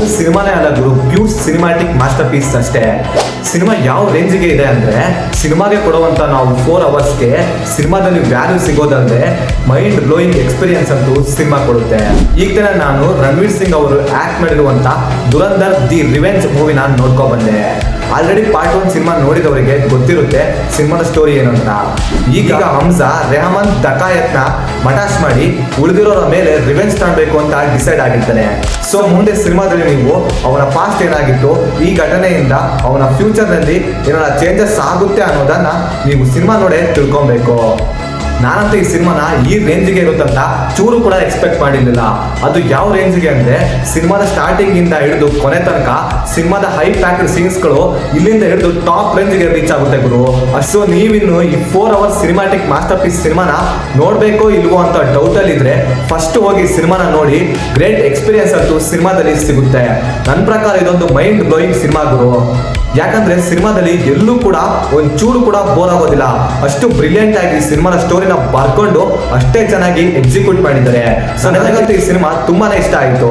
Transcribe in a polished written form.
ಇದು ಸಿನಿಮಾನೇ ಅಲ್ಲ ಗುರು, pure cinematic master piece ಅಷ್ಟೇ. ಸಿನಿಮಾ ಯಾವ ರೇಂಜಿಗೆ ಇದೆ ಅಂದ್ರೆ, ಸಿನಿಮಾಗೆ ಕೊಡುವಂತ ನಾವು 4 ಅವರ್ಸ್ಗೆ ಸಿನಿಮಾದಲ್ಲಿ ವ್ಯಾಲ್ಯೂ ಸಿಗೋದಲ್ಲದೆ ಮೈಂಡ್ ಬ್ಲೋಯಿಂಗ್ ಎಕ್ಸ್ಪೀರಿಯನ್ಸ್ ಅಂತೂ ಸಿನಿಮಾ ಕೊಡುತ್ತೆ. ಈಗ ತಾನೇ ನಾನು ರಣವೀರ್ ಸಿಂಗ್ ಅವರು ಆಕ್ಟ್ ಮಾಡಿರುವಂತ ದುರಂಧರ್ ದಿ ರಿವೆಂಜ್ ಮೂವಿ ನಾನು ನೋಡ್ಕೊಂಡ್ ಬಂದೆ. ಆಲ್ರೆಡಿ ಪಾರ್ಟ್ 1 ಸಿನಿಮಾ ನೋಡಿದವರಿಗೆ ಗೊತ್ತಿರುತ್ತೆ ಸಿನಿಮಾದ ಸ್ಟೋರಿ ಏನು ಅಂತ. ಈಗ ಹಂಸಾ ರೆಹಮಾನ್ ದಕಾಯತ್ನ ಮಟಾಶ್ ಮಾಡಿ ಉಳಿದಿರೋರ ಮೇಲೆ ರಿವೆಂಜ್ ತಗೊಳ್ಬೇಕು ಅಂತ ಡಿಸೈಡ್ ಆಗಿರ್ತಾನೆ. ಸೊ ಮುಂದೆ ಸಿನಿಮಾದಲ್ಲಿ ನೀವು ಅವನ ಪಾಸ್ಟ್ ಏನಾಗಿತ್ತು, ಈ ಘಟನೆಯಿಂದ ಅವನ ಫ್ಯೂಚರ್ ನಲ್ಲಿ ಏನಾರ ಚೇಂಜಸ್ ಆಗುತ್ತೆ ಅನ್ನೋದನ್ನ ನೀವು ಸಿನಿಮಾ ನೋಡೇ ತಿಳ್ಕೊಬೇಕು. ನಾನಂತೂ ಈ ಸಿನಿಮಾನ ಈ ರೇಂಜಿಗೆ ಇರುತ್ತಂತ ಚೂರು ಕೂಡ ಎಕ್ಸ್ಪೆಕ್ಟ್ ಮಾಡಿರ್ಲಿಲ್ಲ. ಅದು ಯಾವ ರೇಂಜಿಗೆ ಅಂದ್ರೆ, ಸಿನಿಮಾದ ಸ್ಟಾರ್ಟಿಂಗ್ ಇಂದ ಹಿಡಿದು ಕೊನೆ ತನಕ ಸಿನಿಮಾದ ಹೈ ಪ್ಯಾಕ್ಡ್ ಸೀನ್ಸ್ಗಳು ಇಲ್ಲಿಂದ ಹಿಡಿದು ಟಾಪ್ ರೇಂಜ್ಗೆ ರೀಚ್ ಆಗುತ್ತೆ ಗುರು. ಅಷ್ಟು ನೀವಿನ್ನು ಈ 4 ಅವರ್ಸ್ ಸಿನಿಮ್ಯಾಟಿಕ್ ಮಾಸ್ಟರ್ ಪೀಸ್ ಸಿನಿಮಾನ ನೋಡ್ಬೇಕೋ ಇಲ್ವೋ ಅಂತ ಡೌಟ್ ಅಲ್ಲಿ ಇದ್ರೆ ಫಸ್ಟ್ ಹೋಗಿ ಸಿನಿಮಾನ ನೋಡಿ. ಗ್ರೇಟ್ ಎಕ್ಸ್ಪೀರಿಯನ್ಸ್ ಅಂತೂ ಸಿನಿಮಾದಲ್ಲಿ ಸಿಗುತ್ತೆ. ನನ್ನ ಪ್ರಕಾರ ಇದೊಂದು ಮೈಂಡ್ ಬ್ಲೋಯಿಂಗ್ ಸಿನಿಮಾ ಗುರು. ಯಾಕಂದ್ರೆ ಸಿನಿಮಾದಲ್ಲಿ ಎಲ್ಲೂ ಕೂಡ ಒಂಚೂರು ಕೂಡ ಬೋರ್ ಆಗೋದಿಲ್ಲ. ಅಷ್ಟು ಬ್ರಿಲಿಯಂಟ್ ಆಗಿ ಸಿನಿಮಾದ ಸ್ಟೋರಿನ ಬರ್ಕೊಂಡು ಅಷ್ಟೇ ಚೆನ್ನಾಗಿ ಎಕ್ಸಿಕ್ಯೂಟ್ ಮಾಡಿದ್ದಾರೆ. ಸೊ ನನಗಂತೂ ಈ ಸಿನಿಮಾ ತುಂಬಾನೇ ಇಷ್ಟ ಆಯ್ತು.